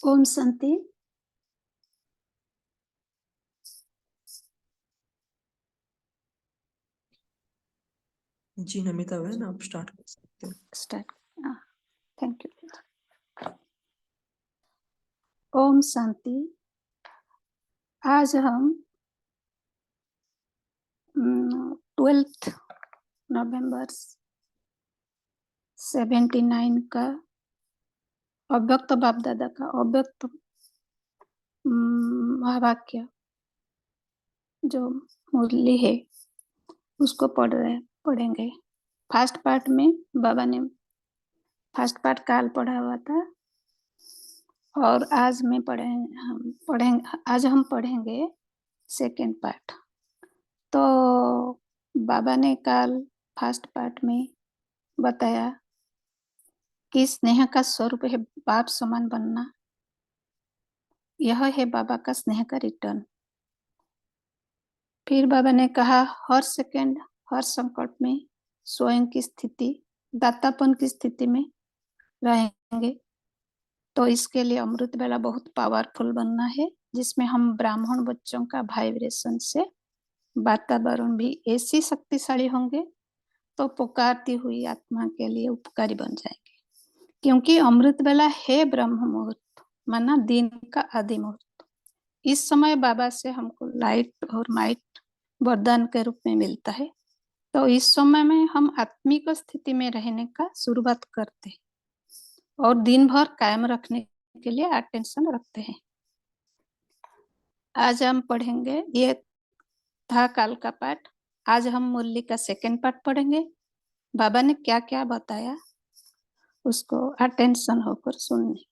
ओम शांति। जी नमिता बहन, आप स्टार्ट कर सकते हैं। स्टार्ट। Thank you. ओम शांति। आज हम 12 नवंबर 79 का अव्यक्त बाप दादा का अव्यक्त महावाक्य जो मुरली है उसको पढ़ेंगे। फर्स्ट पार्ट में बाबा ने फर्स्ट पार्ट काल पढ़ा हुआ था और आज आज हम पढ़ेंगे सेकेंड पार्ट। तो बाबा ने कल फर्स्ट पार्ट में बताया कि स्नेह का स्वरूप है बाप समान बनना। यह है बाबा का स्नेह का रिटर्न। फिर बाबा ने कहा हर सेकंड हर संकट में स्वयं की स्थिति दातापन की स्थिति में रहेंगे। तो इसके लिए अमृत वेला बहुत पावरफुल बनना है, जिसमें हम ब्राह्मण बच्चों का वाइब्रेशन से वातावरण भी ऐसी शक्तिशाली होंगे तो पुकारती हुई आत्मा के लिए उपकारी बन जाएंगे। क्योंकि अमृत वेला है ब्रह्म मुहूर्त, माना दिन का आदि मुहूर्त। इस समय बाबा से हमको लाइट और माइट वरदान के रूप में मिलता है। तो इस समय में हम आत्मिक स्थिति में रहने का शुरुआत करते हैं और दिन भर कायम रखने के लिए अटेंशन रखते हैं। आज हम पढ़ेंगे, ये था काल का पाठ। आज हम मुरली का सेकेंड पार्ट पढ़ेंगे। बाबा ने क्या क्या बताया उसको अटेंशन होकर सुनने।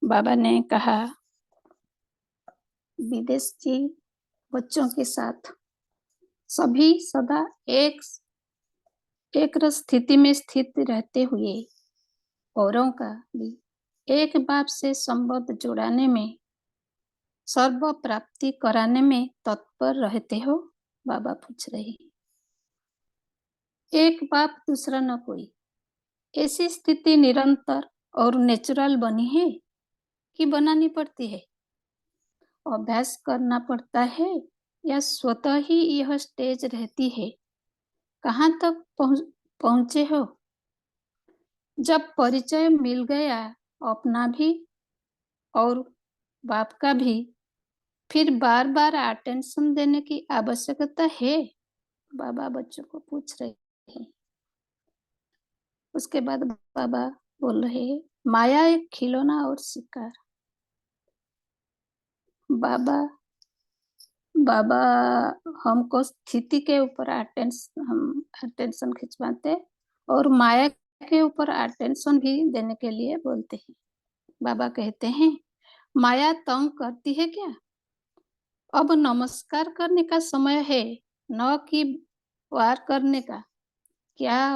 बाबा ने कहा विदेशी बच्चों के साथ सभी सदा एक स्थिति में स्थित रहते हुए औरों का भी एक बाप से संबंध जुड़ाने में सर्व प्राप्ति कराने में तत्पर रहते हो। बाबा पूछ रहे, एक बाप दूसरा न कोई, ऐसी स्थिति निरंतर और नेचुरल बनी है कि बनानी पड़ती है, अभ्यास करना पड़ता है या स्वतः ही यह स्टेज रहती है? कहाँ तक पहुंचे हो? जब परिचय मिल गया अपना भी और बाप का भी, फिर बार बार अटेंशन देने की आवश्यकता है? बाबा बच्चों को पूछ रहे हैं। उसके बाद बाबा बोल रहे हैं, माया एक खिलौना और शिकार। बाबा हमको स्थिति के ऊपर हम अटेंशन खिंचवाते और माया के ऊपर अटेंशन भी देने के लिए बोलते हैं। बाबा कहते हैं, माया तंग करती है क्या? अब नमस्कार करने का समय है, न कि वार करने का। क्या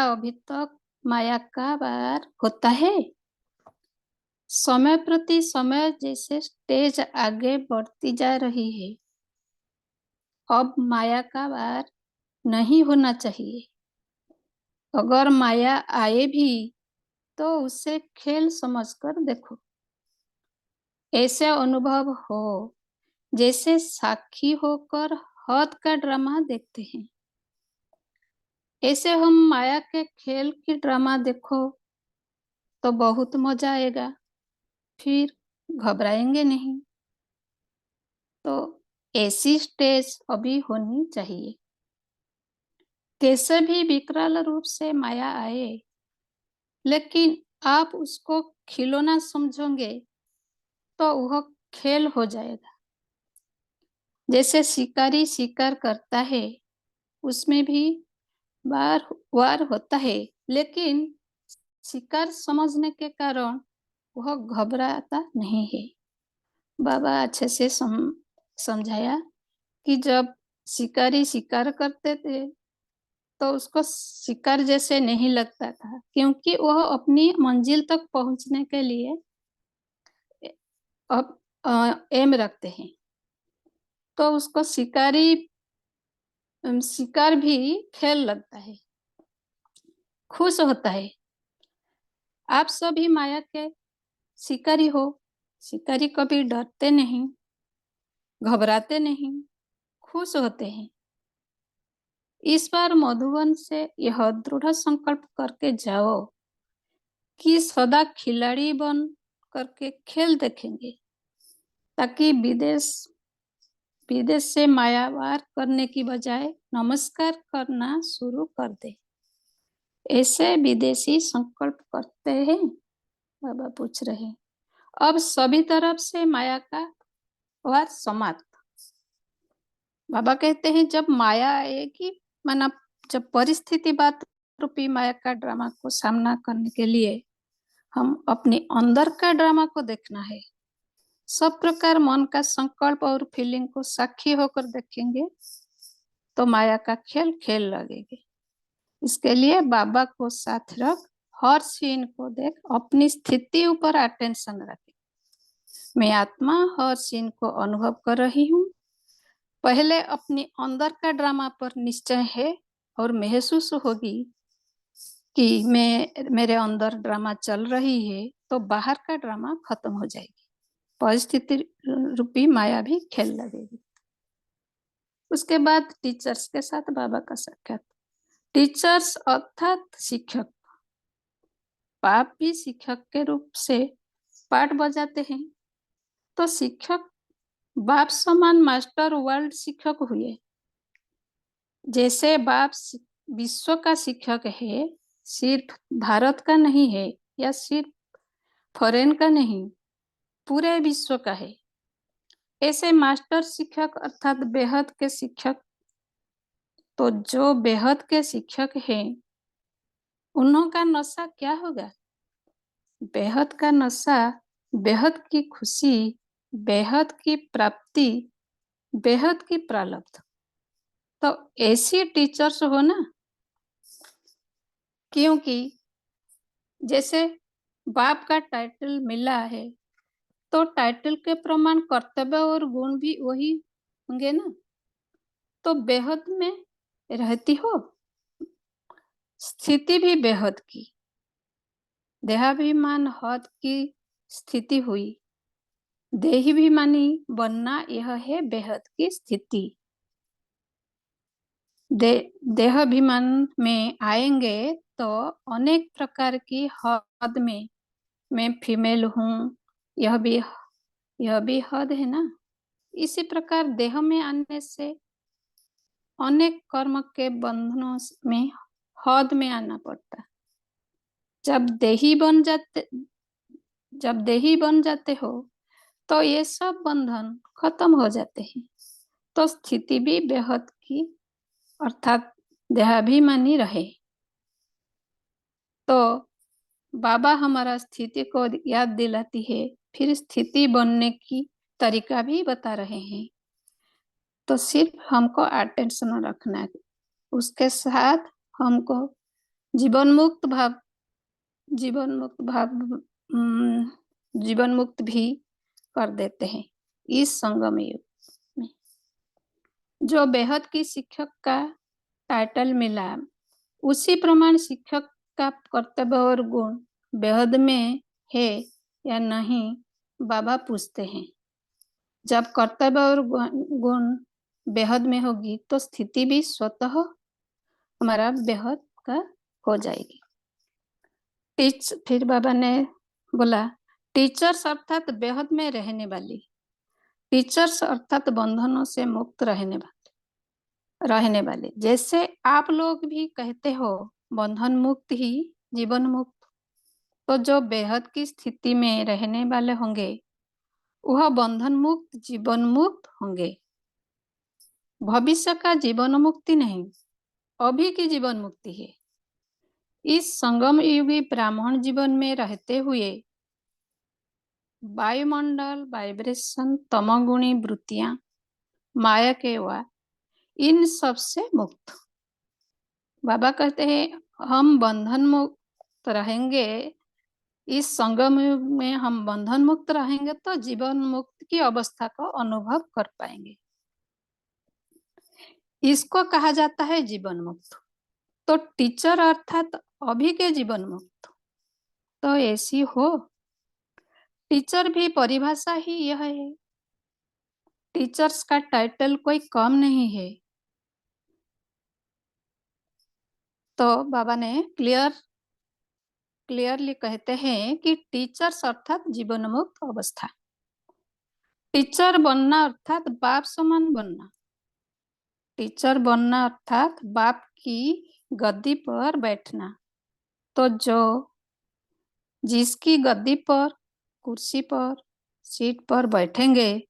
अभी तक माया का वार होता है? समय प्रति समय जैसे स्टेज आगे बढ़ती जा रही है, अब माया का वार नहीं होना चाहिए। अगर माया आए भी तो उसे खेल समझकर देखो। ऐसे अनुभव हो जैसे साक्षी होकर हद का ड्रामा देखते हैं। ऐसे हम माया के खेल की ड्रामा देखो तो बहुत मजा आएगा, फिर घबराएंगे नहीं। तो ऐसी स्टेज अभी होनी चाहिए। कैसे भी विकराल रूप से माया आए, लेकिन आप उसको खिलौना समझोगे तो वह खेल हो जाएगा। जैसे शिकारी शिकार करता है, उसमें भी बार वार होता है, लेकिन शिकार समझने के कारण वह घबराता नहीं है। बाबा अच्छे से समझाया कि जब शिकारी शिकार करते थे तो उसको शिकार जैसे नहीं लगता था, क्योंकि वह अपनी मंजिल तक पहुंचने के लिए अब एम रखते हैं। तो उसको शिकारी शिकार भी खेल लगता है, खुश होता है। आप सभी माया के शिकारी हो। शिकारी कभी डरते नहीं, घबराते नहीं, खुश होते हैं। इस बार मधुबन से यह दृढ़ संकल्प करके जाओ कि सदा खिलाड़ी बन करके खेल देखेंगे, ताकि विदेश से मायावार करने की बजाय नमस्कार करना शुरू कर दे। ऐसे विदेशी संकल्प करते हैं? बाबा पूछ रहे हैं। अब सभी तरफ से माया का वार समाप्त। बाबा कहते हैं जब माया आएगी, माना जब परिस्थिति बात रूपी माया का ड्रामा को सामना करने के लिए हम अपने अंदर का ड्रामा को देखना है। सब प्रकार मन का संकल्प और फीलिंग को साक्षी होकर देखेंगे तो माया का खेल खेल लगेगी। इसके लिए बाबा को साथ रख हर सीन को देख अपनी स्थिति ऊपर अटेंशन रखे। मैं आत्मा हर सीन को अनुभव कर रही हूँ। पहले अपने अंदर का ड्रामा पर निश्चय है और महसूस होगी कि मेरे अंदर ड्रामा चल रही है, तो बाहर का ड्रामा खत्म हो जाएगी, परिस्थिति रूपी माया भी खेल लगेगी। उसके बाद टीचर्स के साथ बाबा का साक्षात। टीचर्स अर्थात शिक्षक। बाप भी शिक्षक के रूप से पाठ बजाते हैं, तो शिक्षक बाप समान मास्टर वर्ल्ड शिक्षक हुए। जैसे बाप विश्व का शिक्षक है, सिर्फ भारत का नहीं है या सिर्फ फॉरेन का नहीं, पूरे विश्व का है। ऐसे मास्टर शिक्षक अर्थात बेहद के शिक्षक, तो जो बेहद के शिक्षक हैं उन्हों का नशा क्या होगा? बेहद का नशा बेहद की खुशी, बेहद की प्राप्ति, बेहद की प्रारब्ध। तो ऐसी टीचर्स हो ना, क्योंकि जैसे बाप का टाइटल मिला है तो टाइटल के प्रमाण कर्तव्य और गुण भी वही होंगे ना। तो बेहद में रहती हो, स्थिति भी बेहद की, देहाभिमान हद की स्थिति हुई। देहाभिमानी बनना यह है बेहद की स्थिति। देहाभिमान में आएंगे तो अनेक प्रकार की हद में, मैं फीमेल हूँ, यह भी हद है ना। इसी प्रकार देह में आने से अनेक कर्म के बंधनों में हद में आना पड़ता। जब देही बन जाते हो तो ये सब बंधन खत्म हो जाते हैं, तो स्थिति भी बेहद की अर्थात देहाभिमानी रहे। तो बाबा हमारा स्थिति को याद दिलाती है, फिर स्थिति बनने की तरीका भी बता रहे हैं। तो सिर्फ हमको अटेंशन रखना है, उसके साथ हमको जीवन मुक्त भी कर देते हैं इस संगम युग में। जो बेहद की शिक्षक का टाइटल मिला, उसी प्रमाण शिक्षक का कर्तव्य और गुण बेहद में है या नहीं, बाबा पूछते हैं। जब कर्तव्य और गुण बेहद में होगी तो स्थिति भी स्वतः हमारा बेहद का हो जाएगी। फिर बाबा ने बोला टीचर्स अर्थात बेहद में रहने वाली, टीचर्स अर्थात बंधनों से मुक्त रहने वाले। जैसे आप लोग भी कहते हो बंधन मुक्त ही जीवन मुक्त, तो जो बेहद की स्थिति में रहने वाले होंगे वह बंधन मुक्त जीवन मुक्त होंगे। भविष्य का जीवन मुक्ति नहीं, अभी की जीवन मुक्ति है। इस संगम युगी ब्राह्मण जीवन में रहते हुए वायुमंडल, वाइब्रेशन, तमोगुणी वृत्तियां, माया के वा इन सब से मुक्त। बाबा कहते हैं हम बंधन मुक्त रहेंगे, इस संगम युग में हम बंधन मुक्त रहेंगे तो जीवन मुक्त की अवस्था को अनुभव कर पाएंगे। इसको कहा जाता है जीवन मुक्त। तो टीचर अर्थात अभी के जीवन मुक्त तो ऐसी हो। टीचर भी परिभाषा ही यह है। टीचर्स का टाइटल कोई कम नहीं है। तो बाबा ने क्लियरली कहते हैं कि टीचर्स अर्थात जीवन मुक्त अवस्था। टीचर बनना अर्थात बाप समान बनना। टीचर बनना अर्थात बाप की गद्दी पर बैठना। तो जिसकी गद्दी पर, कुर्सी पर, सीट पर बैठेंगे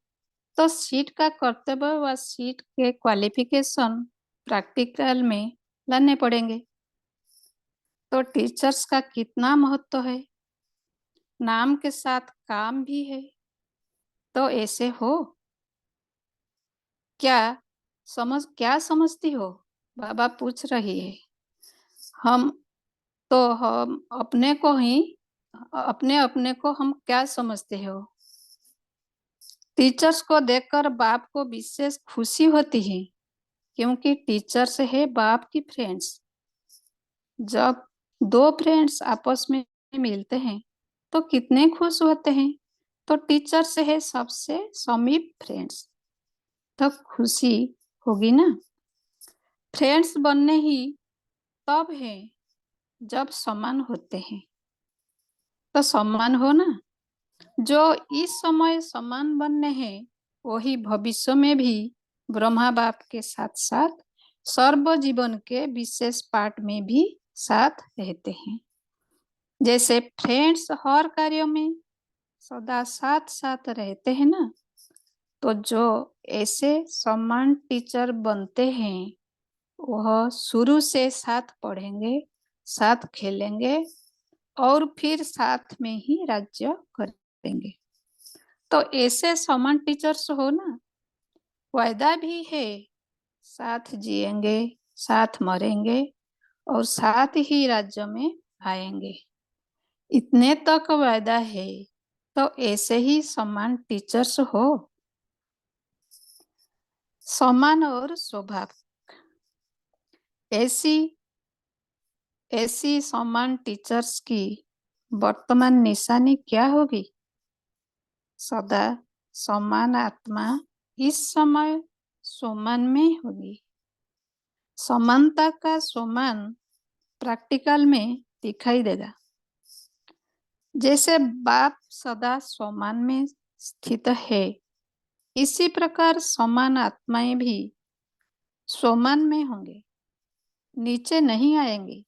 तो सीट का कर्तव्य व सीट के क्वालिफिकेशन प्रैक्टिकल में लाने पड़ेंगे। तो टीचर्स का कितना महत्व है, नाम के साथ काम भी है। तो ऐसे हो क्या समझती हो, बाबा पूछ रही है। हम अपने अपने को हम क्या समझते हो। टीचर्स को देखकर बाप को विशेष खुशी होती है, क्योंकि टीचर्स है बाप की फ्रेंड्स। जब दो फ्रेंड्स आपस में मिलते हैं तो कितने खुश होते हैं। तो टीचर से है सबसे समीप फ्रेंड्स, तब खुशी होगी ना। फ्रेंड्स बनने ही तब है जब समान होते हैं। तो समान हो ना। जो इस समय समान बनने हैं वही भविष्य में भी ब्रह्मा बाप के साथ साथ सर्व जीवन के विशेष पाठ में भी साथ रहते हैं। जैसे फ्रेंड्स हर कार्य में सदा साथ साथ रहते हैं ना, तो जो ऐसे समान टीचर बनते हैं वह शुरू से साथ पढ़ेंगे, साथ खेलेंगे और फिर साथ में ही राज्य करेंगे। तो ऐसे समान टीचर्स हो ना, वायदा भी है साथ जिएंगे, साथ मरेंगे और साथ ही राज्य में आएंगे। इतने तक वायदा है। तो ऐसे ही समान टीचर्स हो। समान और स्वभाव, ऐसी समान टीचर्स की वर्तमान निशानी क्या होगी। सदा समान आत्मा इस समय समान में होगी। समानता का समान प्रैक्टिकल में दिखाई देगा। जैसे बाप सदा समान में स्थित है, इसी प्रकार समान आत्माएं भी समान में होंगे, नीचे नहीं आएंगे।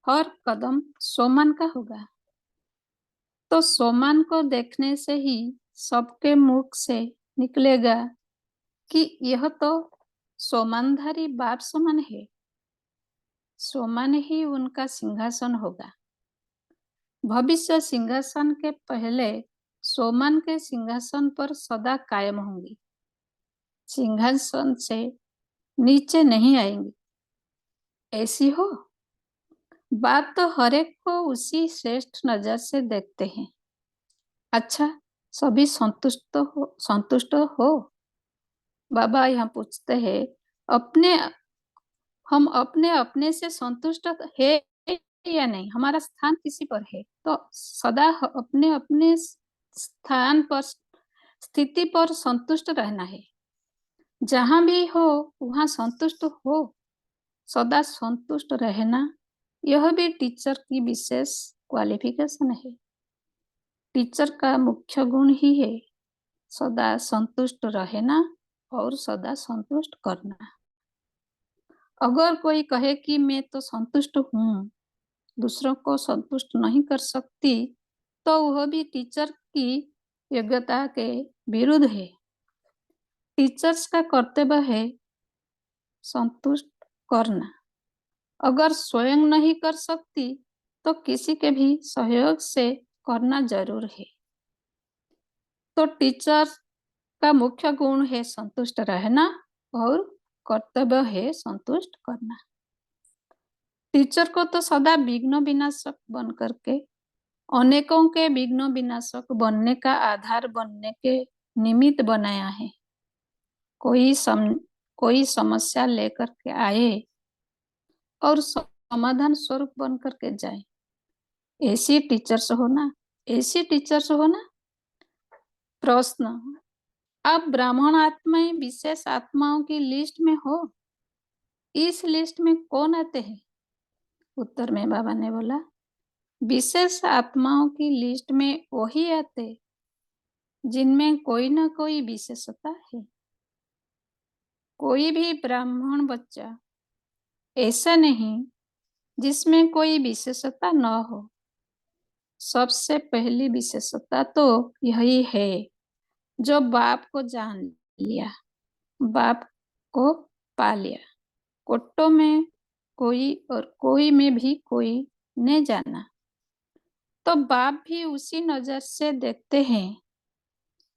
हर कदम समान का होगा। तो समान को देखने से ही सबके मुख से निकलेगा कि यह तो सोमानधारी बाप समान है। सोमान ही उनका सिंहासन होगा। भविष्य सिंहासन के पहले सोमान के सिंहासन पर सदा कायम होंगी, सिंहासन से नीचे नहीं आएंगी। ऐसी हो। बात तो हर एक को उसी श्रेष्ठ नजर से देखते हैं। अच्छा, सभी संतुष्ट हो। बाबा यहाँ पूछते हैं, हम अपने अपने से संतुष्ट है या नहीं, हमारा स्थान किसी पर है। तो सदा अपने अपने स्थान पर, स्थिति पर संतुष्ट रहना है। जहां भी हो वहां संतुष्ट हो, सदा संतुष्ट रहना, यह भी टीचर की विशेष क्वालिफिकेशन है। टीचर का मुख्य गुण ही है सदा संतुष्ट रहना और सदा संतुष्ट करना। अगर कोई कहे कि मैं तो संतुष्ट हूँ, दूसरों को संतुष्ट नहीं कर सकती, तो वह भी टीचर की योग्यता के विरुद्ध है। टीचर्स का कर्तव्य है संतुष्ट करना। अगर स्वयं नहीं कर सकती तो किसी के भी सहयोग से करना जरूर है। तो टीचर का मुख्य गुण है संतुष्ट रहना और कर्तव्य है संतुष्ट करना। टीचर को तो सदा विघ्न विनाशक बन करके अनेकों के विघ्न विनाशक बनने का आधार बनने के निमित्त बनाया है। कोई समस्या लेकर के आए और समाधान स्वरूप बन करके जाए, ऐसी टीचर्स हो ना, ऐसी टीचर्स हो ना। प्रश्न, आप ब्राह्मण आत्माएं विशेष आत्माओं की लिस्ट में हो, इस लिस्ट में कौन आते हैं? उत्तर में बाबा ने बोला, विशेष आत्माओं की लिस्ट में वही आते जिनमें कोई ना कोई विशेषता है। कोई भी ब्राह्मण बच्चा ऐसा नहीं जिसमें कोई विशेषता न हो। सबसे पहली विशेषता तो यही है, जो बाप को जान लिया, बाप को पा लिया। कोट्टों में कोई और कोई में भी कोई नहीं जाना, तो बाप भी उसी नजर से देखते हैं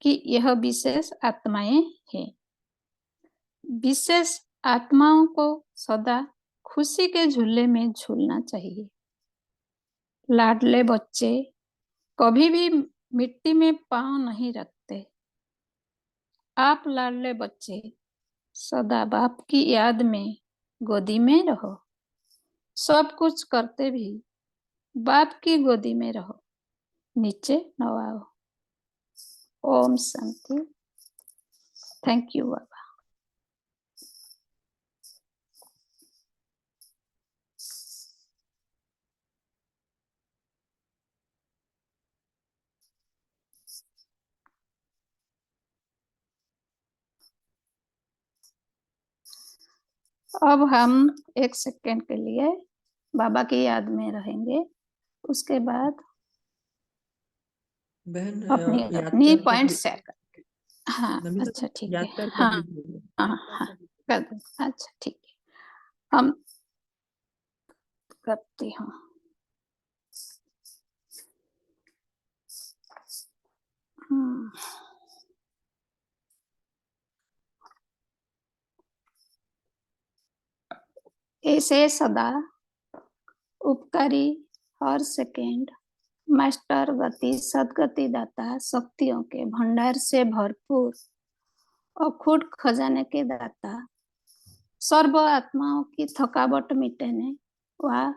कि यह विशेष आत्माएं हैं। विशेष आत्माओं को सदा खुशी के झूले में झूलना चाहिए। लाडले बच्चे कभी भी मिट्टी में पांव नहीं रखते। आप लाडले बच्चे सदा बाप की याद में गोदी में रहो। सब कुछ करते भी बाप की गोदी में रहो, नीचे न आओ। ओम शांति। थैंक यू बाबा। अब हम 1 सेकेंड के लिए बाबा की याद में रहेंगे, उसके बाद बहन अपनी याद अपनी करके पॉइंट भी- शेयर कर। हाँ नमिता अच्छा ठीक है। याद करके हाँ भेजिए। हाँ हाँ कर दो। अच्छा ठीक है, हम करती हूँ। ऐसे सदा उपकारी, हर सेकेंड मास्टर गति सदगति दाता, शक्तियों के भंडार से भरपूर अखूट खजाने के दाता, सर्व आत्माओं की थकावट मिटाने व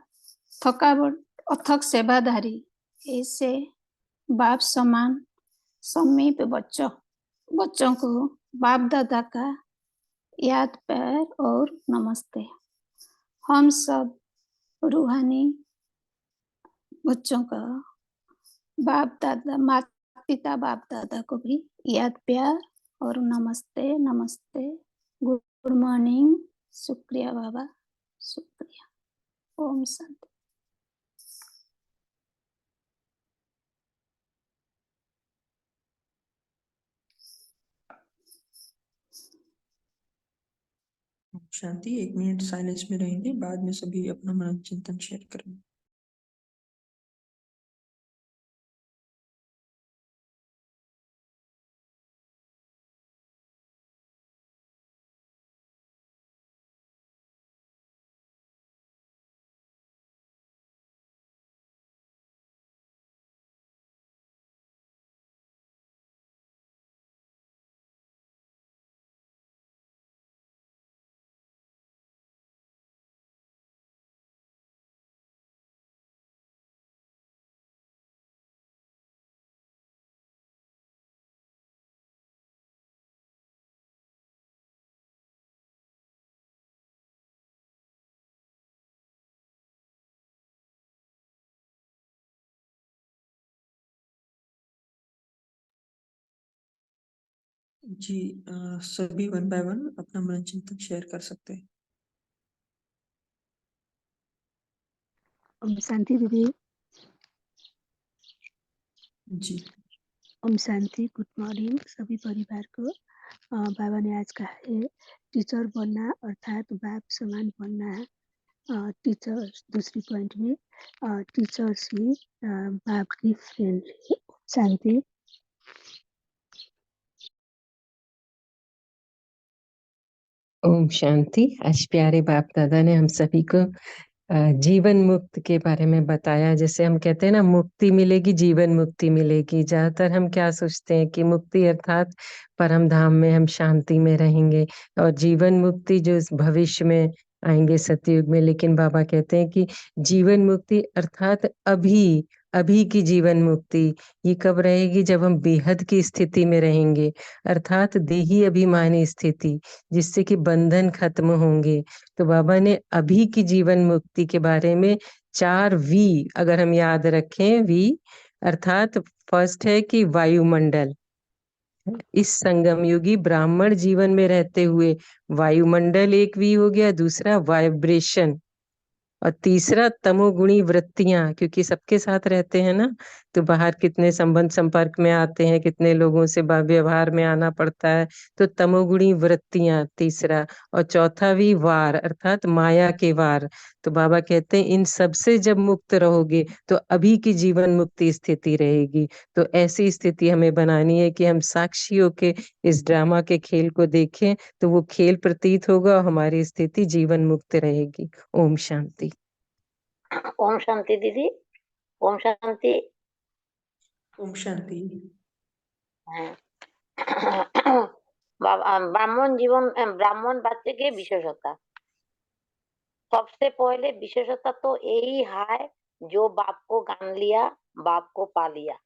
थकावट अथक सेवाधारी, ऐसे बाप समान समीप बच्चों को बाप दादा का याद प्यार और नमस्ते। हम सब रूहानी बच्चों का बाप दादा, माता पिता बाप दादा को भी याद प्यार और नमस्ते नमस्ते, गुड मॉर्निंग, शुक्रिया बाबा, शुक्रिया। ओम शांति। शांति 1 मिनट साइलेंस में रहेंगे, बाद में सभी अपना मन चिंतन शेयर करेंगे। जी सभी 1 बाय 1 अपना मन चिंतन शेयर कर सकते हैं। ओम शांति दीदी। जी ओम शांति, गुड मॉर्निंग सभी परिवार को। बाबा ने आज कहा है टीचर बनना अर्थात बाप समान बनना है। टीचर दूसरी पॉइंट में टीचर्स ही बाप की फ्रेंड है। शांति। ओम शांति। आज प्यारे बाप दादा ने हम सभी को जीवन मुक्त के बारे में बताया। जैसे हम कहते हैं ना, मुक्ति मिलेगी, जीवन मुक्ति मिलेगी। ज्यादातर हम क्या सोचते हैं कि मुक्ति अर्थात परम धाम में हम शांति में रहेंगे, और जीवन मुक्ति जो इस भविष्य में आएंगे सतयुग में। लेकिन बाबा कहते हैं कि जीवन मुक्ति अर्थात अभी अभी की जीवन मुक्ति ये कब रहेगी? जब हम बेहद की स्थिति में रहेंगे, अर्थात देही अभिमानी स्थिति, जिससे कि बंधन खत्म होंगे। तो बाबा ने अभी की जीवन मुक्ति के बारे में 4 वी अगर हम याद रखें, वी अर्थात फर्स्ट है कि वायुमंडल, इस संगम युगी ब्राह्मण जीवन में रहते हुए वायुमंडल एक वी हो गया। दूसरा वाइब्रेशन, और तीसरा तमोगुणी वृत्तियां, क्योंकि सबके साथ रहते हैं ना, तो बाहर कितने संबंध संपर्क में आते हैं, कितने लोगों से व्यवहार में आना पड़ता है, तो तमोगुणी वृत्तियां तीसरा। और चौथा भी वार अर्थात माया के वार। तो बाबा कहते हैं इन सब से जब मुक्त रहोगे तो अभी की जीवन मुक्ति स्थिति रहेगी। तो ऐसी स्थिति हमें बनानी है कि हम साक्षी होके इस ड्रामा के खेल को देखें, तो वो खेल प्रतीत होगा और हमारी स्थिति जीवन मुक्त रहेगी। ओम शांति। ओम शांति दीदी। ओम शांति। ओम शांति। ब्राह्मण बच्चे के विशेषता, सबसे पहले विशेषता तो यही है जो बाप को गान लिया, बाप को पा लिया।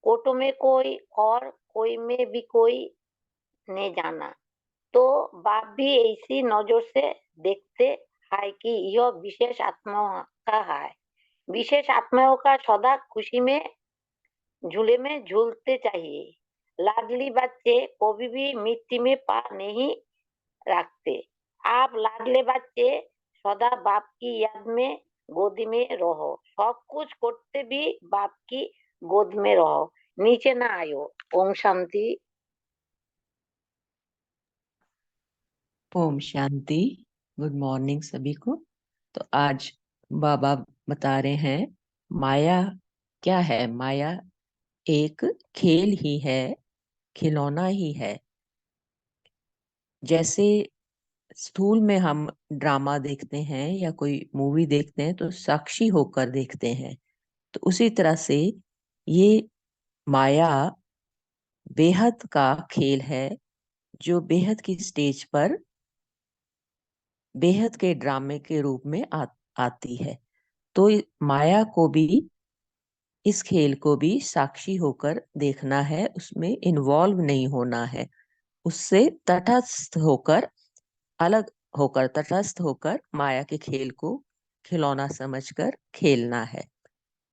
कोटो में कोई और कोई में भी कोई नहीं जाना, तो बाप भी ऐसी नजर से देखते है कि यह विशेष आत्मा का है। विशेष आत्माओं का सदा खुशी में झूले में झूलते चाहिए। लाडली बच्चे कभी भी मिट्टी में पैर नहीं रखते। आप लाडले बच्चे सदा बाप की याद में गोदी में रहो, सब कुछ करते भी बाप की गोद में रहो, नीचे ना आयो। ओम शांति। ओम शांति। गुड मॉर्निंग सभी को। तो आज बाबा बता रहे हैं माया क्या है। माया एक खेल ही है, खिलौना ही है। जैसे स्थूल में हम ड्रामा देखते हैं या कोई मूवी देखते हैं तो साक्षी होकर देखते हैं, तो उसी तरह से ये माया बेहद का खेल है, जो बेहद की स्टेज पर बेहद के ड्रामे के रूप में आती है। तो माया को भी, इस खेल को भी साक्षी होकर देखना है, उसमें इन्वॉल्व नहीं होना है, उससे तटस्थ होकर, अलग होकर, तटस्थ होकर माया के खेल को खिलौना समझकर खेलना है।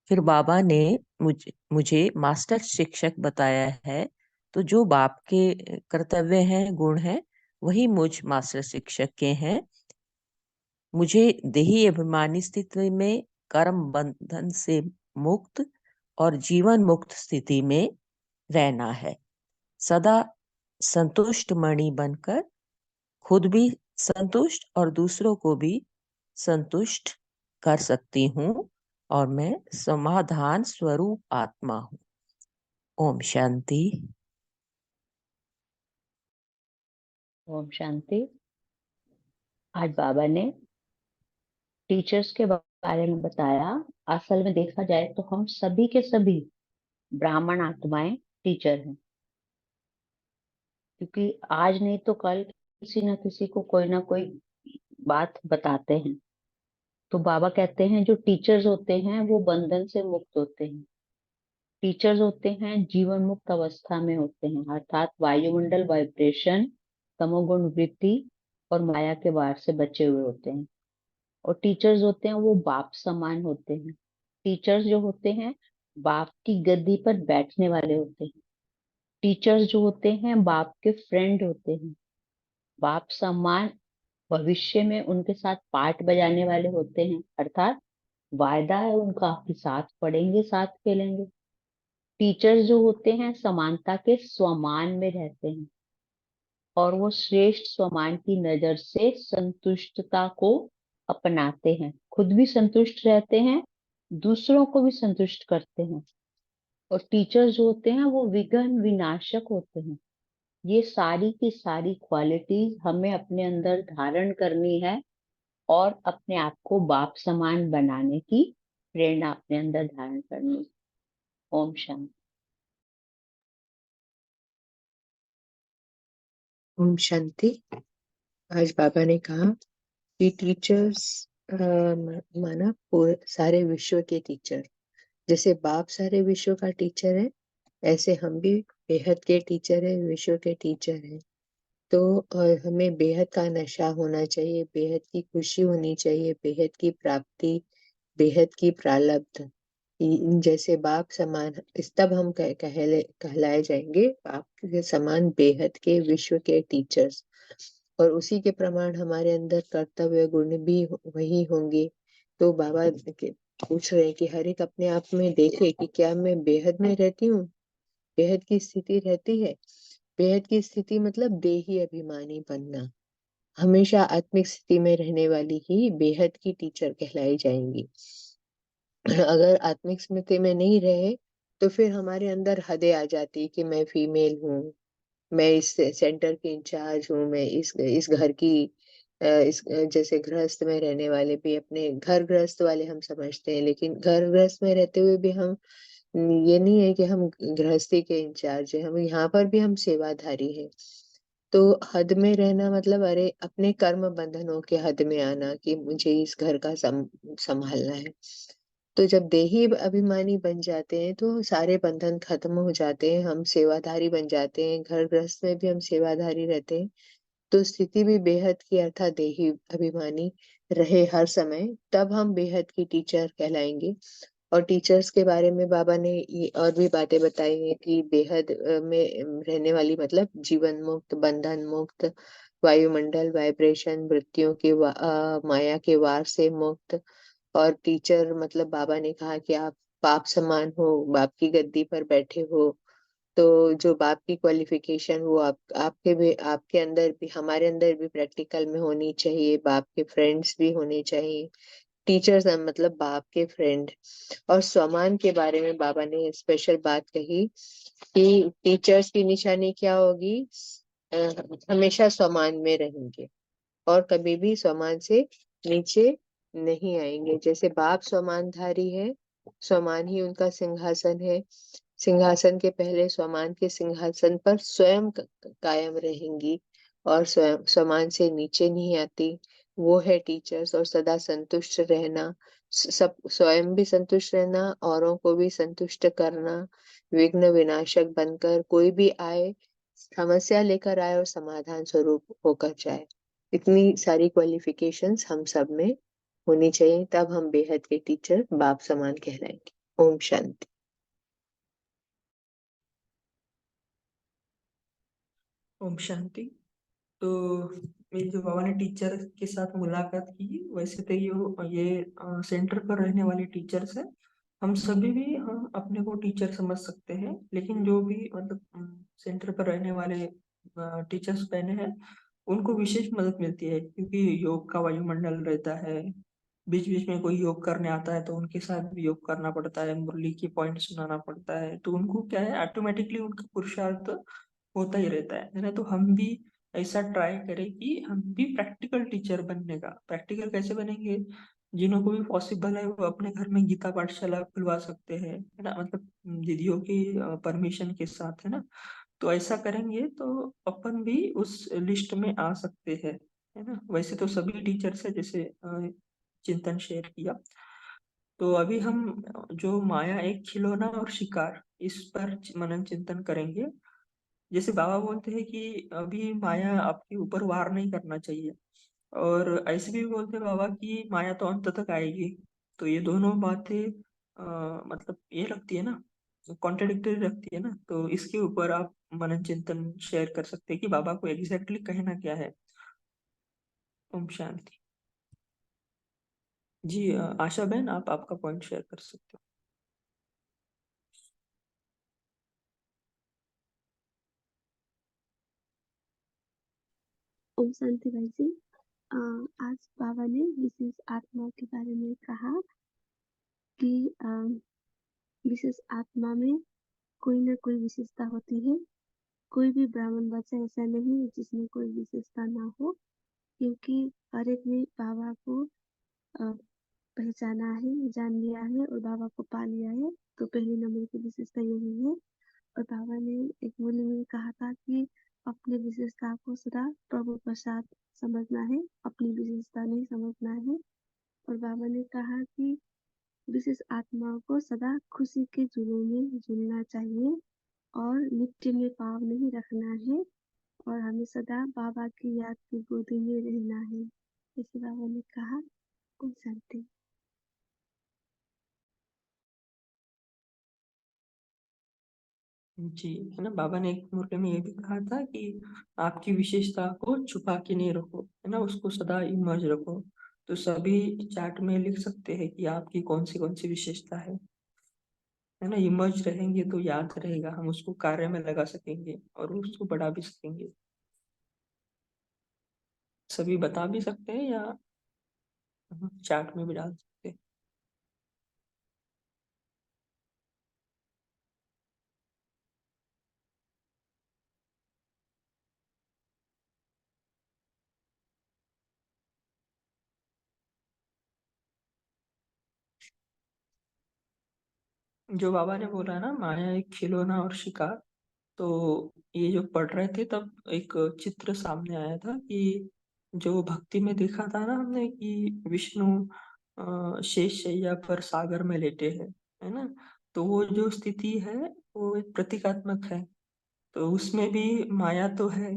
फिर बाबा ने मुझे मास्टर शिक्षक बताया है, तो जो बाप के कर्तव्य हैं, गुण हैं, वही मुझ मास्टर शिक्षक के हैं। मुझे देही अभिमानी स्थिति में कर्म बंधन से मुक्त और जीवन मुक्त स्थिति में रहना है। सदा संतुष्ट मणि बनकर खुद भी संतुष्ट और दूसरों को भी संतुष्ट कर सकती हूँ, और मैं समाधान स्वरूप आत्मा हूँ। ओम शांति। ओम शांति। आज बाबा ने टीचर्स के बारे में बताया। असल में देखा जाए तो हम सभी के सभी ब्राह्मण आत्माएं टीचर हैं, क्योंकि आज नहीं तो कल किसी न किसी को कोई ना कोई बात बताते हैं। तो बाबा कहते हैं जो टीचर्स होते हैं वो बंधन से मुक्त होते हैं। टीचर्स होते हैं जीवन मुक्त अवस्था में होते हैं, अर्थात वायुमंडल वाइब्रेशन, तमोगुण वृत्ति और माया के वार से बचे हुए होते हैं। और टीचर्स होते हैं वो बाप समान होते हैं। टीचर्स जो होते हैं बाप की गद्दी पर बैठने वाले होते हैं। टीचर्स जो होते हैं बाप के फ्रेंड होते हैं। बाप समान भविष्य में उनके साथ पाठ बजाने वाले होते हैं, अर्थात वायदा है उनका कि साथ पढ़ेंगे, साथ खेलेंगे। टीचर्स जो होते हैं समानता के स्वमान में रहते हैं, और वो श्रेष्ठ स्वमान की नजर से संतुष्टता को अपनाते हैं, खुद भी संतुष्ट रहते हैं, दूसरों को भी संतुष्ट करते हैं। और टीचर्स जो होते हैं वो विघ्न विनाशक होते हैं। ये सारी की सारी क्वालिटीज हमें अपने अंदर धारण करनी है और अपने आप को बाप समान बनाने की प्रेरणा अपने अंदर धारण करनी। ओम शांति। ओम शांति। आज बाबा ने कहा कि टीचर्स माना पूरे सारे विश्व के टीचर, जैसे बाप सारे विश्व का टीचर है, ऐसे हम भी बेहद के टीचर है, विश्व के टीचर है। तो हमें बेहद का नशा होना चाहिए, बेहद की खुशी होनी चाहिए, बेहद की प्राप्ति, बेहद की प्रारब्ध। जैसे बाप समान तब हम कहलाए जाएंगे बाप के समान बेहद के विश्व के टीचर्स। और उसी के प्रमाण हमारे अंदर कर्तव्य गुण भी वही होंगे। तो बाबा पूछ रहे हैं कि हर एक अपने आप में देखे कि क्या मैं बेहद में रहती हूँ, बेहद की स्थिति रहती है। बेहद की स्थिति मतलब देही अभिमानी बनना। हमेशा आत्मिक स्थिति में रहने वाली ही बेहद की टीचर कहलाई जाएंगी। अगर आत्मिक स्मृति में नहीं रहे तो फिर हमारे अंदर हदें आ जाती कि मैं फीमेल हूँ, मैं इस सेंटर की इंचार्ज हूँ, मैं इस घर की जैसे गृहस्थ में रहने वाले भी अपने घर गृहस्थ वाले हम समझते हैं, लेकिन घर गृहस्थ में रहते हुए भी हम ये नहीं है कि हम गृहस्थी के इंचार्ज है, हम यहाँ पर भी हम सेवाधारी हैं। तो हद में रहना मतलब अरे अपने कर्म बंधनों के हद में आना कि मुझे इस घर का संभालना है। तो जब देही अभिमानी बन जाते हैं तो सारे बंधन खत्म हो जाते हैं, हम सेवाधारी बन जाते हैं, घर गृहस्थ में भी हम सेवाधारी रहते हैं। तो स्थिति भी बेहद की अर्थात देही अभिमानी रहे हर समय, तब हम बेहद की टीचर कहलाएंगे। और टीचर्स के बारे में बाबा ने ये और भी बातें बताई हैं कि बेहद में रहने वाली मतलब जीवन मुक्त, बंधन मुक्त, वायुमंडल वाइब्रेशन मृत्युओं के माया के वार से मुक्त। और टीचर मतलब बाबा ने कहा कि आप बाप समान हो, बाप की गद्दी पर बैठे हो। तो जो बाप की क्वालिफिकेशन वो आपके अंदर भी हमारे अंदर भी प्रैक्टिकल में होनी चाहिए। बाप के फ्रेंड्स भी होने चाहिए। टीचर्स मतलब बाप के फ्रेंड। और स्वमान के बारे में बाबा ने स्पेशल बात कही कि टीचर्स की निशानी क्या होगी, हमेशा स्वमान में रहेंगे और कभी भी स्वमान से नीचे नहीं आएंगे। जैसे बाप स्वमानधारी है, स्वमान ही उनका सिंहासन है, सिंहासन के पहले स्वमान के सिंहासन पर स्वयं कायम रहेंगी और स्वयं स्वमान से नीचे नहीं आती। वो है टीचर्स। और सदा संतुष्ट रहना, सब स्वयं भी संतुष्ट रहना, औरों को भी संतुष्ट करना, विघ्न विनाशक बनकर कोई भी आए समस्या लेकर आए और समाधान स्वरूप होकर जाए। इतनी सारी क्वालिफिकेशंस हम सब में होनी चाहिए, तब हम बेहद के टीचर बाप समान कहलाएंगे। ओम शांति। ओम शांति। तो मेरी जो बाबा ने टीचर के साथ मुलाकात की, वैसे तो ये सेंटर पर रहने वाले टीचर्स हैं। हम सभी भी हम अपने को टीचर समझ सकते हैं, लेकिन जो भी मतलब सेंटर पर रहने वाले टीचर्स बहने हैं, उनको विशेष मदद मिलती है, क्योंकि योग का वायुमंडल रहता है। बीच बीच में कोई योग करने आता है तो उनके साथ भी योग करना पड़ता है, मुरली की पॉइंट सुनाना पड़ता है। तो उनको क्या है, ऑटोमेटिकली उनका पुरुषार्थ होता ही रहता है ना। तो हम भी ऐसा ट्राई करें कि हम भी प्रैक्टिकल टीचर बनने का। प्रैक्टिकल कैसे बनेंगे, जिन्हों को भी पॉसिबल है वो अपने घर में गीता पाठशाला खुलवा सकते हैं, है ना, मतलब दीदियों की परमिशन के साथ, है ना। तो ऐसा करेंगे तो अपन भी उस लिस्ट में आ सकते हैं, है ना। वैसे तो सभी टीचर्स है, जैसे चिंतन शेयर किया। तो अभी हम जो माया एक खिलौना और शिकार, इस पर मनन चिंतन करेंगे। जैसे बाबा बोलते हैं कि अभी माया आपके ऊपर वार नहीं करना चाहिए, और ऐसे भी बोलते हैं बाबा कि माया तो अंत तक आएगी। तो ये दोनों बातें मतलब ये लगती है ना, कॉन्ट्रडिक्टरी लगती है ना। तो इसके ऊपर आप मनन चिंतन शेयर कर सकते हैं कि बाबा को एग्जैक्टली कहना क्या है। ओम शांति। जी आशा बहन, आप आपका पॉइंट शेयर कर सकते हो। ओम शांति भाई जी। आज बाबा ने विशेष आत्मा के बारे में कहा कि विशेष आत्मा में कोई ना कोई विशेषता होती है। कोई भी ब्राह्मण बच्चा ऐसा नहीं है जिसमें कोई विशेषता ना हो। क्योंकि हर एक ने बाबा को पहचाना है, जान लिया है और बाबा को पा लिया है। तो पहले नंबर की विशेषता यही है। और बाबा ने एक मूल्य में कहा था कि अपने विशेषता को सदा प्रभु प्रसाद समझना है, अपनी विशेषता नहीं समझना है। और बाबा ने कहा कि विशेष आत्माओं को सदा खुशी के झूलों में झूलना चाहिए और मिट्टी में पाँव नहीं रखना है और हमें सदा बाबा की याद की गोदी में रहना है, जैसे बाबा ने कहा। ओम शांति। जी, है ना। बाबा ने एक मुरली में ये भी कहा था कि आपकी विशेषता को छुपा के नहीं रखो, है ना, उसको सदा इमर्ज रखो। तो सभी चैट में लिख सकते हैं कि आपकी कौन सी विशेषता है ना। इमर्ज रहेंगे तो याद रहेगा, हम उसको कार्य में लगा सकेंगे और उसको बढ़ा भी सकेंगे। सभी बता भी सकते हैं या चैट में भी डाल सकते हैं। जो बाबा ने बोला ना, माया एक खिलौना और शिकार, तो ये जो पढ़ रहे थे तब एक चित्र सामने आया था कि जो भक्ति में देखा था ना हमने कि विष्णु शेष शैया पर सागर में लेटे हैं, है ना। तो वो जो स्थिति है वो एक प्रतीकात्मक है। तो उसमें भी माया तो है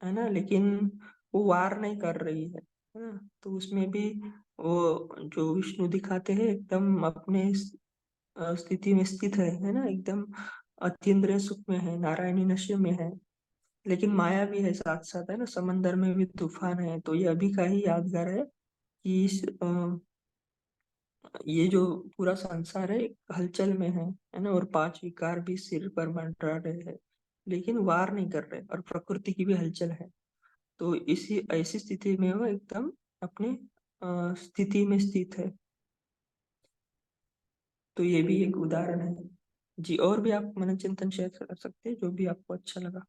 ना, लेकिन वो वार नहीं कर रही है ना। तो उसमें भी वो जो विष्णु दिखाते हैं एकदम अपने स्थिति में स्थित है ना, एकदम अतीन्द्रिय सुख में है, नारायणी नशे में है। लेकिन माया भी है साथ साथ, है ना, समंदर में भी तूफान है। तो ये अभी का ही यादगार है कि ये जो पूरा संसार है एक हलचल में है ना, और पांच विकार भी सिर पर मंडरा रहे हैं लेकिन वार नहीं कर रहे, और प्रकृति की भी हलचल है। तो इसी ऐसी स्थिति में वो एकदम अपने स्थिति में स्थित है। तो ये भी एक उदाहरण है जी। और भी आप मनन चिंतन शेयर कर सकते हैं जो भी आपको अच्छा लगा।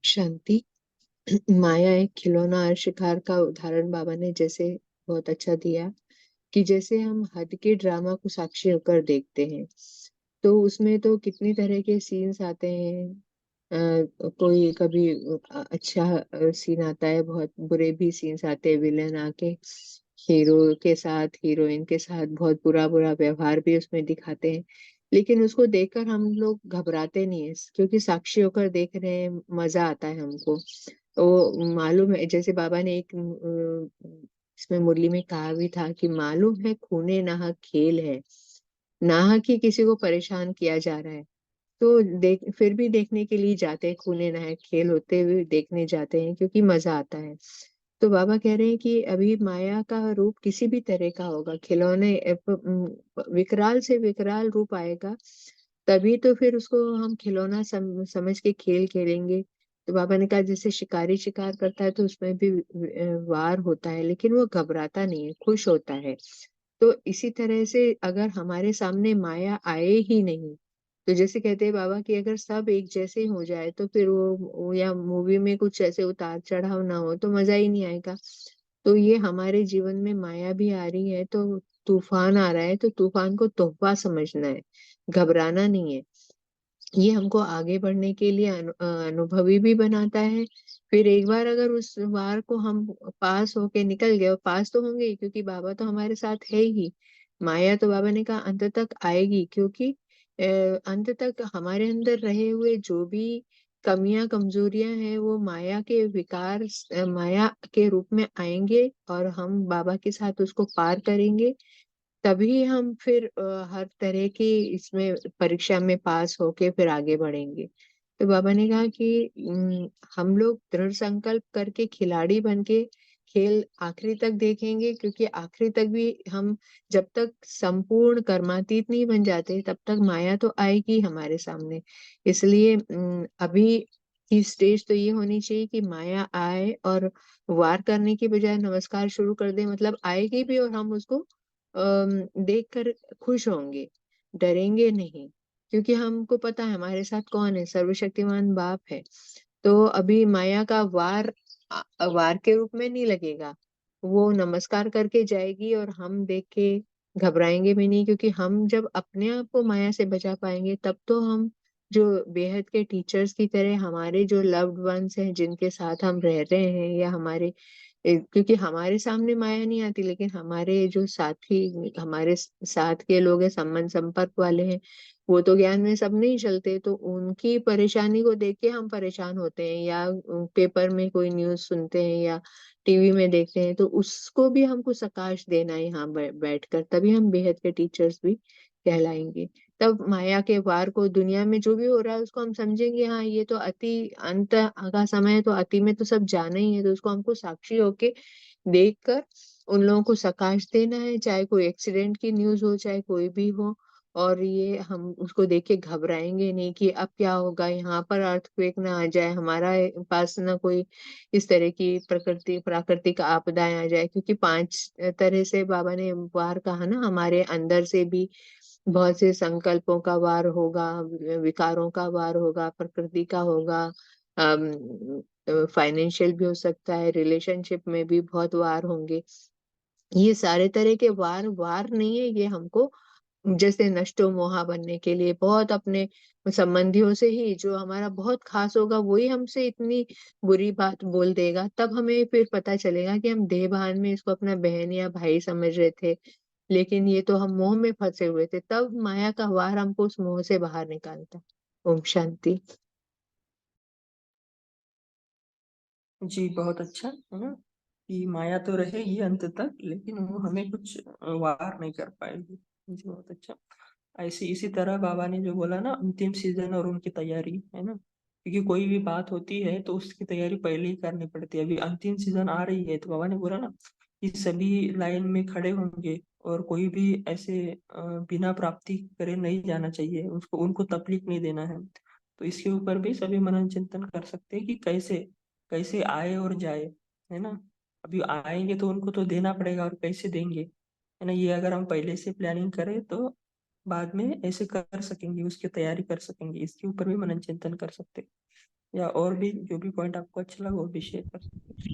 शांति। माया एक खिलौना और शिकार का उदाहरण बाबा ने जैसे बहुत अच्छा दिया कि जैसे हम हद के ड्रामा को साक्षी होकर देखते हैं, तो उसमें तो कितनी तरह के सीन्स आते हैं। कोई कभी अच्छा सीन आता है, बहुत बुरे भी सीन्स आते हैं। विलन आके हीरो के साथ, हीरोइन के साथ बहुत बुरा बुरा व्यवहार भी उसमें दिखाते हैं, लेकिन उसको देखकर हम लोग घबराते नहीं है, क्योंकि साक्षी होकर देख रहे हैं, मजा आता है हमको। तो मालूम है, जैसे बाबा ने एक इसमें मुरली में कहा भी था कि मालूम है खूने नाहक खेल है, नाहक ही किसी को परेशान किया जा रहा है, तो देख फिर भी देखने के लिए जाते हैं, खूने नाहक खेल होते हुए देखने जाते हैं क्योंकि मजा आता है। तो बाबा कह रहे हैं कि अभी माया का रूप किसी भी तरह का होगा, खिलौने विकराल से विकराल रूप आएगा, तभी तो फिर उसको हम खिलौना समझ के खेल खेलेंगे। तो बाबा ने कहा जैसे शिकारी शिकार करता है तो उसमें भी वार होता है, लेकिन वो घबराता नहीं है, खुश होता है। तो इसी तरह से अगर हमारे सामने माया आए ही नहीं, तो जैसे कहते हैं बाबा कि अगर सब एक जैसे ही हो जाए तो फिर वो या मूवी में कुछ ऐसे उतार चढ़ाव ना हो तो मजा ही नहीं आएगा। तो ये हमारे जीवन में माया भी आ रही है, तो तूफान आ रहा है, तो तूफान को तोहफा समझना है, घबराना नहीं है। ये हमको आगे बढ़ने के लिए अनुभवी भी बनाता है। फिर एक बार अगर उस वार को हम पास होके निकल गए, और पास तो होंगे ही क्योंकि बाबा तो हमारे साथ है ही। माया तो बाबा ने कहा अंत तक आएगी, क्योंकि अंत तक हमारे अंदर रहे हुए जो भी कमियां कमजोरियां हैं वो माया के विकार, माया के रूप में आएंगे, और हम बाबा के साथ उसको पार करेंगे। तभी हम फिर हर तरह की इसमें परीक्षा में पास होके फिर आगे बढ़ेंगे। तो बाबा ने कहा कि हम लोग दृढ़ संकल्प करके खिलाड़ी बन के खेल आखिरी तक देखेंगे, क्योंकि आखिरी तक भी हम जब तक संपूर्ण कर्मातीत नहीं बन जाते तब तक माया तो आएगी हमारे सामने। इसलिए अभी की स्टेज तो ये होनी चाहिए कि माया आए और वार करने की बजाय नमस्कार शुरू कर दे, मतलब आएगी भी और हम उसको देखकर खुश होंगे, डरेंगे नहीं, क्योंकि हमको पता है हमारे साथ कौन है, सर्वशक्तिमान बाप है। तो अभी माया का वार के रूप में नहीं लगेगा, वो नमस्कार करके जाएगी और हम देख के घबराएंगे भी नहीं, क्योंकि हम जब अपने आप को माया से बचा पाएंगे तब तो हम जो बेहद के टीचर्स की तरह हमारे जो लव्ड वंस हैं जिनके साथ हम रह रहे हैं, या हमारे क्योंकि हमारे सामने माया नहीं आती, लेकिन हमारे जो साथी हमारे साथ के लोग हैं, संबंध संपर्क वाले हैं, वो तो ज्ञान में सब नहीं चलते, तो उनकी परेशानी को देख के हम परेशान होते हैं, या पेपर में कोई न्यूज़ सुनते हैं या टीवी में देखते हैं, तो उसको भी हमको प्रकाश देना है यहाँ बैठकर, तभी हम बेहद के टीचर्स भी कहलाएंगे। तब माया के वार को, दुनिया में जो भी हो रहा है उसको हम समझेंगे, हाँ ये तो अति अंत का समय है, तो अति में तो सब जाना ही है, तो उसको हमको साक्षी होके देखकर उन लोगों को प्रकाश देना है, चाहे कोई एक्सीडेंट की न्यूज़ हो, चाहे कोई भी हो। और ये हम उसको देख के घबराएंगे नहीं कि अब क्या होगा, यहाँ पर अर्थक्वेक ना आ जाए, हमारा पास ना कोई इस तरह की प्राकृतिक आपदाएं आ जाए, क्योंकि 5 तरह से बाबा ने वार कहा ना, हमारे अंदर से भी बहुत से संकल्पों का वार होगा, विकारों का वार होगा, प्रकृति का होगा, फाइनेंशियल भी हो सकता है, रिलेशनशिप में भी बहुत वार होंगे। ये सारे तरह के वार नहीं है, ये हमको जैसे नष्टो मोहा बनने के लिए, बहुत अपने संबंधियों से ही जो हमारा बहुत खास होगा वही हमसे इतनी बुरी बात बोल देगा, तब हमें फिर पता चलेगा कि हम देह भान में इसको अपना बहन या भाई समझ रहे थे, लेकिन ये तो हम मोह में फंसे हुए थे। तब माया का वार हमको उस मोह से बाहर निकालता। ओम शांति। जी बहुत अच्छा है ना, कि माया तो रहेगी अंत तक, लेकिन वो हमें कुछ वार नहीं कर पाएगी। जी बहुत अच्छा। ऐसे इसी तरह बाबा ने जो बोला ना, अंतिम सीजन और उनकी तैयारी, है ना, क्योंकि कोई भी बात होती है तो उसकी तैयारी पहले ही करनी पड़ती है। अभी अंतिम सीजन आ रही है, तो बाबा ने बोला ना कि सभी लाइन में खड़े होंगे और कोई भी ऐसे बिना प्राप्ति करे नहीं जाना चाहिए, उसको उनको तकलीफ नहीं देना है। तो इसके ऊपर भी सभी मनन चिंतन कर सकते हैं कि कैसे कैसे आए और जाए, है ना। अभी आएंगे तो उनको तो देना पड़ेगा, और कैसे देंगे, है ना, ये अगर हम पहले से प्लानिंग करें तो बाद में ऐसे कर सकेंगे, उसकी तैयारी कर सकेंगे। इसके ऊपर भी मनन चिंतन कर सकते हैं, या और भी जो भी पॉइंट आपको अच्छा लगा वो भी शेयर कर सकते हैं।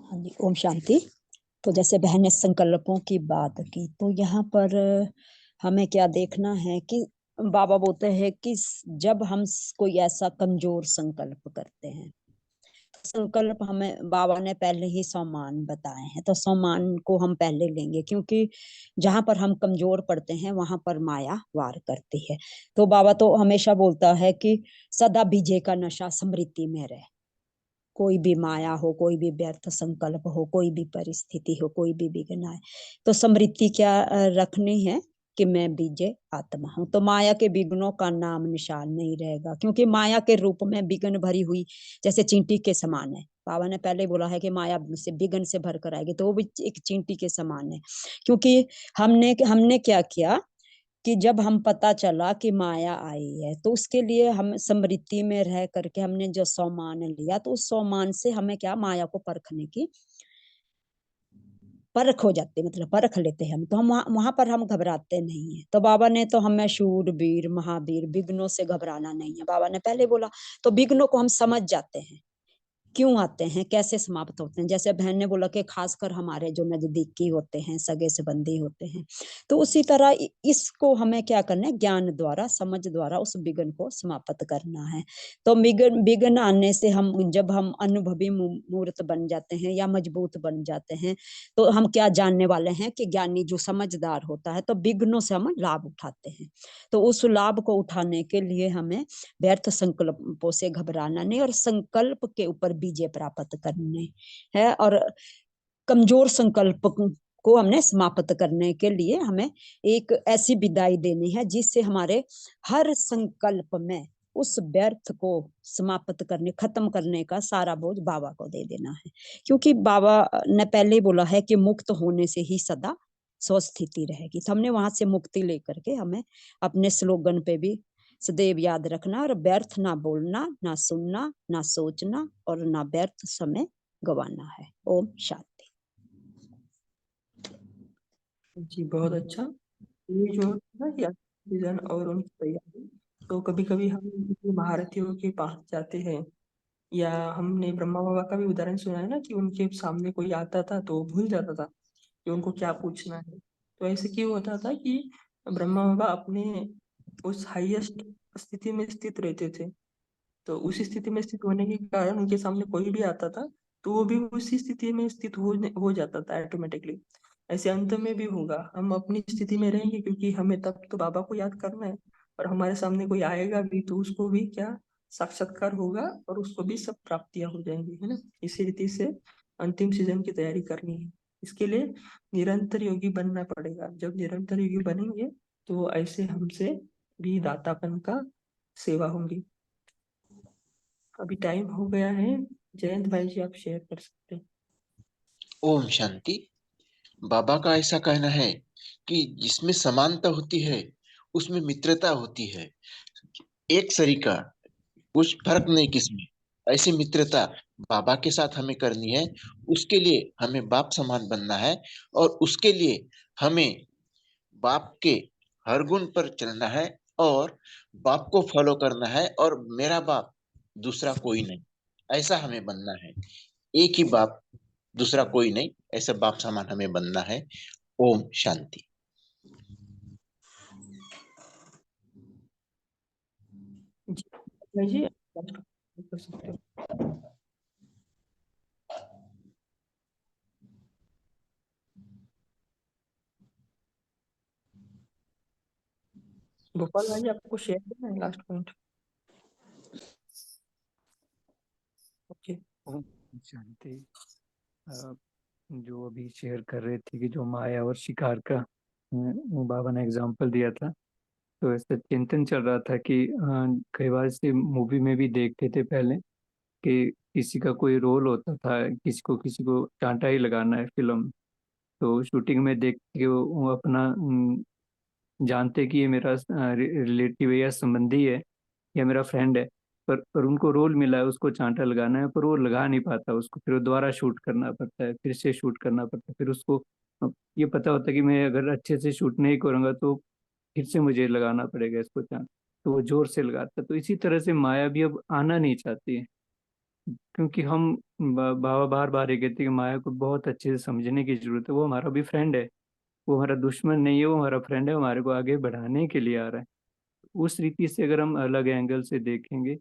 हाँ जी, ओम शांति। तो जैसे बहन ने संकल्पों की बात की, तो यहाँ पर हमें क्या देखना है कि बाबा बोलते हैं कि जब हम कोई ऐसा कमजोर संकल्प करते हैं, संकल्प हमें बाबा ने पहले ही 100 मान बताए हैं, तो 100 मान को हम पहले लेंगे, क्योंकि जहां पर हम कमजोर पड़ते हैं वहां पर माया वार करती है। तो बाबा तो हमेशा बोलता है कि सदा विजय का नशा स्मृति में रहे। कोई भी माया हो, कोई भी व्यर्थ संकल्प हो, कोई भी परिस्थिति हो, कोई भी विघ्न आए, तो स्मृति क्या रखनी है कि मैं विजय आत्मा हूँ। तो माया के विघ्नों का नाम निशान नहीं रहेगा, क्योंकि माया के रूप में विघ्न भरी हुई जैसे चींटी के समान है। बाबा ने पहले बोला है कि माया से विघ्न से भर कर आएगी, तो वो भी एक चींटी के समान है। क्योंकि हमने क्या किया कि जब हम पता चला कि माया आई है, तो उसके लिए हम स्मृति में रह करके हमने जो 100 मान लिया, तो उस 100 मान से हमें क्या माया को परखने की परख हो जाती है, मतलब परख लेते हैं हम। तो हम वहां पर हम घबराते नहीं है। तो बाबा ने तो हमें शूरवीर महावीर, विघ्नों से घबराना नहीं है, बाबा ने पहले बोला। तो विघ्नों को हम समझ जाते हैं क्यों आते हैं, कैसे समाप्त होते हैं। जैसे बहन ने बोला कि खासकर हमारे जो नजदीकी होते हैं, सगे संबंधी होते हैं, तो उसी तरह इसको हमें क्या करना है, ज्ञान द्वारा, समझ द्वारा उस विघ्न को समाप्त करना है। तो विघ्न आने से हम जब हम अनुभवी मूर्त बन जाते हैं या मजबूत बन जाते हैं, तो हम क्या जानने वाले हैं कि ज्ञानी जो समझदार होता है, तो विघ्नों से हम लाभ उठाते हैं। तो उस लाभ को उठाने के लिए हमें व्यर्थ संकल्पों से घबराना नहीं, और संकल्प के ऊपर विजय प्राप्त करने है। और कमजोर संकल्प को हमने समाप्त करने के लिए हमें एक ऐसी विदाई देनी है जिससे हमारे हर संकल्प में उस व्यर्थ को समाप्त करने, खत्म करने का सारा बोझ बाबा को दे देना है, क्योंकि बाबा ने पहले ही बोला है कि मुक्त होने से ही सदा स्वस्थिति रहेगी। तो हमने वहां से मुक्ति लेकर के हमें अपने स्लोगन पे भी सदैव याद रखना और व्यर्थ ना बोलना, ना सुनना, ना सोचना और ना व्यर्थ समय गवाना है। ओम शांति। जी बहुत अच्छा। ये जो है ना कि विजन और उनकी तैयारी, तो कभी कभी हम किसी महारथियों के पास जाते हैं, या हमने ब्रह्मा बाबा का भी उदाहरण सुना है ना कि उनके सामने कोई आता था तो वो भूल जाता था कि उनको क्या पूछना है। तो ऐसे क्यों होता था कि ब्रह्मा बाबा अपने उस हाईएस्ट स्थिति में स्थित रहते थे, तो उस स्थिति में स्थित होने के कारण उनके सामने कोई भी आता था तो वो भी उसी स्थिति में स्थित हो जाता था ऑटोमेटिकली। ऐसे अंत में भी होगा, हम अपनी स्थिति में रहेंगे क्योंकि हमें तब तो बाबा को याद करना है, और हमारे सामने कोई आएगा भी तो उसको भी क्या साक्षात्कार होगा और उसको भी सब प्राप्तियां हो जाएंगी, है ना। इसी रीति से अंतिम सीजन की तैयारी करनी है। इसके लिए निरंतर योगी बनना पड़ेगा। जब निरंतर योगी बनेंगे तो ऐसे हमसे भी दातापन का सेवा होंगी। अभी टाइम हो गया है। जयंत भाई जी आप शेयर कर सकते हैं। ओम शांति। बाबा का ऐसा कहना है कि जिसमें समानता होती है उसमें मित्रता होती है। एक सरीका, कुछ फर्क नहीं किसमें। ऐसी मित्रता बाबा के साथ हमें करनी है। उसके लिए हमें बाप समान बनना है और उसके लिए हमें बाप के हर गुण पर चलना है और बाप को फॉलो करना है, और मेरा बाप दूसरा कोई नहीं, ऐसा हमें बनना है। एक ही बाप, दूसरा कोई नहीं, ऐसा बाप समान हमें बनना है। ओम शांति। जी भाई जी आप कर सकते हो। गोपाल भाई आपको शेयर करना है last point. Okay. Om Shanti. जो अभी शेयर कर रहे थे कि जो माया और शिकार का बाबा ने एग्जाम्पल दिया था, तो ऐसे चिंतन चल रहा था कि कई बार से मूवी में भी देखते थे पहले कि किसी का कोई रोल होता था, किसी को कांटा ही लगाना है फिल्म, तो शूटिंग में देख के वो अपना जानते कि ये मेरा रिलेटिव है या संबंधी है या मेरा फ्रेंड है, पर उनको रोल मिला है, उसको चांटा लगाना है, पर वो लगा नहीं पाता, उसको फिर दोबारा शूट करना पड़ता है, फिर से शूट करना पड़ता है, फिर उसको ये पता होता है कि मैं अगर अच्छे से शूट नहीं करूँगा तो फिर से मुझे लगाना पड़ेगा इसको चांट, तो वो जोर से लगाता है। तो इसी तरह से माया भी अब आना नहीं चाहती है, क्योंकि हम बाबा बार बार ये कहते हैं कि माया को बहुत अच्छे से समझने की जरूरत है। वो हमारा भी फ्रेंड है, वो हमारा दुश्मन नहीं है, वो हमारा फ्रेंड है, हमारे को आगे बढ़ाने के लिए आ रहा है। उस रीति से अगर हम अलग एंगल से देखेंगे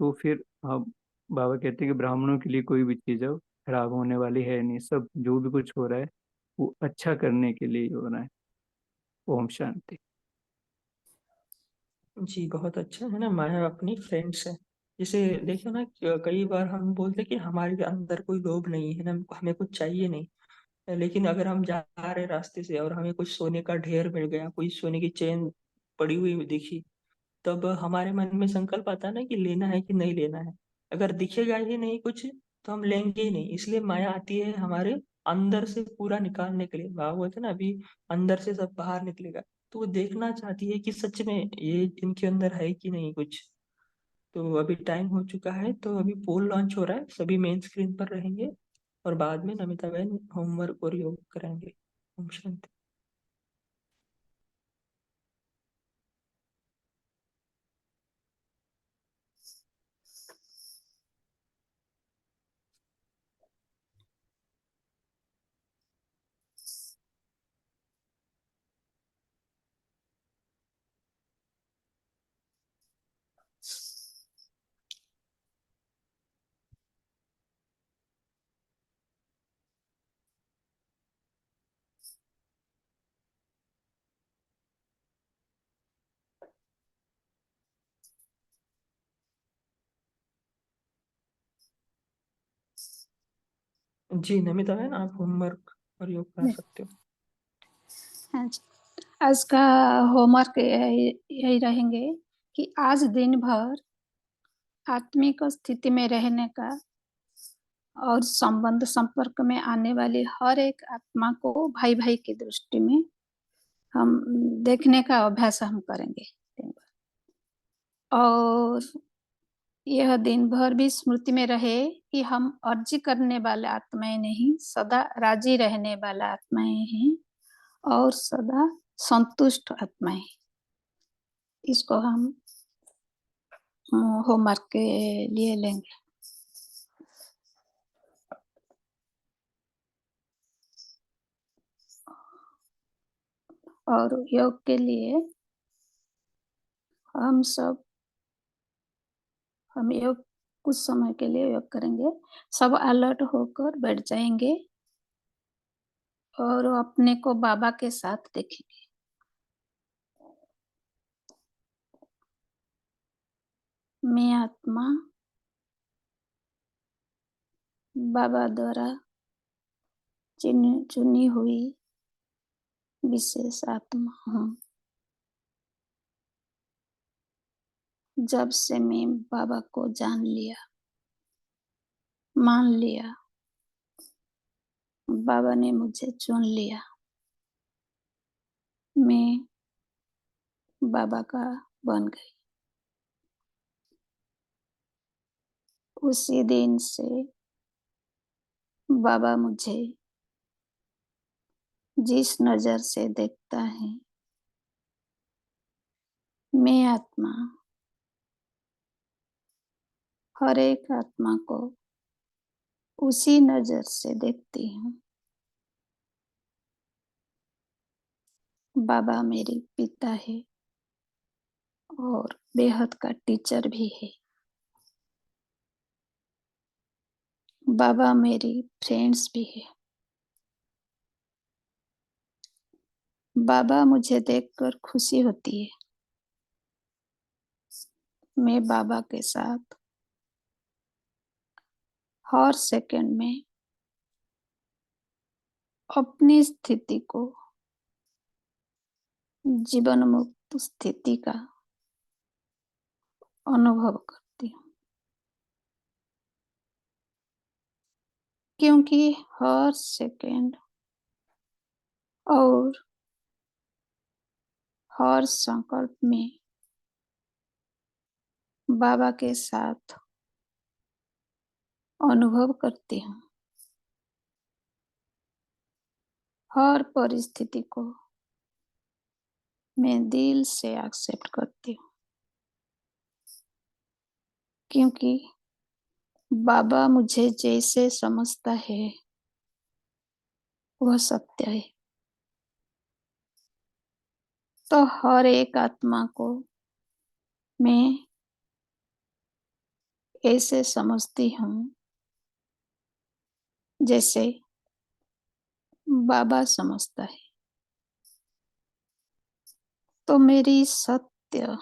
तो फिर हम बाबा कहते हैं कि ब्राह्मणों के लिए कोई भी चीज़ अब खराब होने वाली है नहीं, सब जो भी कुछ हो रहा है वो अच्छा करने के लिए ही हो रहा है। ओम शांति। जी बहुत अच्छा है ना, माया अपनी फ्रेंड्स है। जैसे देखो ना कई बार हम बोलते कि हमारे अंदर कोई लोभ नहीं है ना, हमें कुछ चाहिए नहीं, लेकिन अगर हम जा रहे रास्ते से और हमें कुछ सोने का ढेर मिल गया, कोई सोने की चेन पड़ी हुई दिखी, तब हमारे मन में संकल्प आता है ना कि लेना है कि नहीं लेना है। अगर दिखेगा ही नहीं कुछ तो हम लेंगे ही नहीं। इसलिए माया आती है हमारे अंदर से पूरा निकालने के लिए। भाव बोलते हैं ना अभी अंदर से सब बाहर निकलेगा, तो वो देखना चाहती है कि सच में ये इनके अंदर है कि नहीं कुछ। तो अभी टाइम हो चुका है, तो अभी पोल लॉन्च हो रहा है, सभी मेन स्क्रीन पर रहेंगे और बाद में नमिता बहन होमवर्क और योग कराएंगे। ओम शांति। जी नमिता बहन आप होमवर्क और योग करा सकते हो। हाँ जी। आज का होमवर्क यही यही रहेंगे कि आज दिन भर आत्मिक स्थिति में रहने का और संबंध संपर्क में आने वाली हर एक आत्मा को भाई भाई की दृष्टि में हम देखने का अभ्यास हम करेंगे। और यह दिन भर भी स्मृति में रहे कि हम अर्जी करने वाले आत्माएं नहीं, सदा राजी रहने वाला आत्माएं हैं और सदा संतुष्ट आत्माएं। इसको हम होमवर्क के लिए लेंगे। और योग के लिए हम योग कुछ समय के लिए योग करेंगे। सब अलर्ट होकर बैठ जाएंगे और अपने को बाबा के साथ देखेंगे। मैं आत्मा बाबा द्वारा चुनी हुई विशेष आत्मा हूँ। जब से मैं बाबा को जान लिया, मान लिया, बाबा ने मुझे चुन लिया, मैं बाबा का बन गई। उसी दिन से बाबा मुझे जिस नजर से देखता है, मैं आत्मा हर एक आत्मा को उसी नजर से देखती हूँ। बाबा मेरी पिता है और बेहद का टीचर भी है। बाबा मेरी फ्रेंड्स भी है। बाबा मुझे देखकर खुशी होती है। मैं बाबा के साथ हर सेकंड में अपनी स्थिति को जीवन मुक्त स्थिति का अनुभव करती हूँ, क्योंकि हर सेकंड और हर संकल्प में बाबा के साथ अनुभव करती हूँ। हर परिस्थिति को मैं दिल से एक्सेप्ट करती हूँ, क्योंकि बाबा मुझे जैसे समझता है वह सत्य है। तो हर एक आत्मा को मैं ऐसे समझती हूँ जैसे बाबा समझता है। तो मेरी सत्य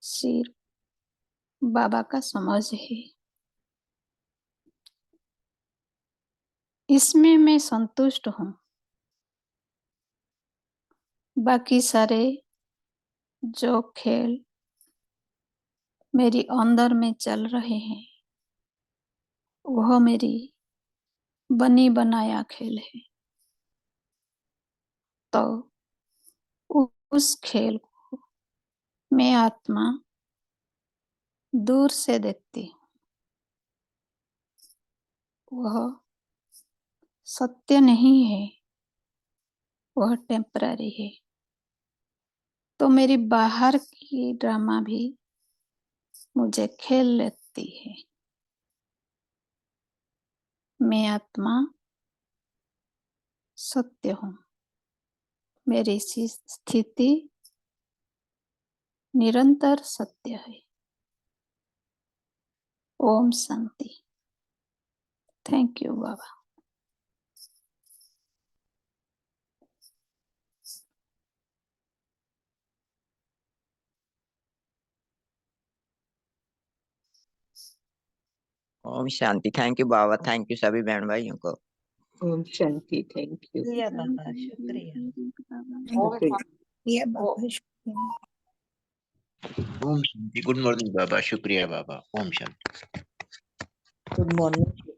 सिर्फ बाबा का समझ है। इसमें मैं संतुष्ट हूँ। बाकी सारे जो खेल मेरी अंदर में चल रहे हैं वह मेरी बनी बनाया खेल है। तो उस खेल को मैं आत्मा दूर से देखती हूँ। वह सत्य नहीं है, वह टेम्पररी है। तो मेरी बाहर की ड्रामा भी मुझे खेल लेती है। मैं आत्मा सत्य हूँ। मेरी स्थिति निरंतर सत्य है। ओम शांति। थैंक यू बाबा। ओम शांति। थैंक यू बाबा, थैंक यू सभी बहन भाइयों को। ओम शांति। Thank you. शुक्रिया बाबा, शुक्रिया। बाबा। ओम ओके। ये ओ- बाबा शुक्रिया। ओम शांति। गुड मॉर्निंग बाबा। शुक्रिया बाबा। ओम शांति। Good morning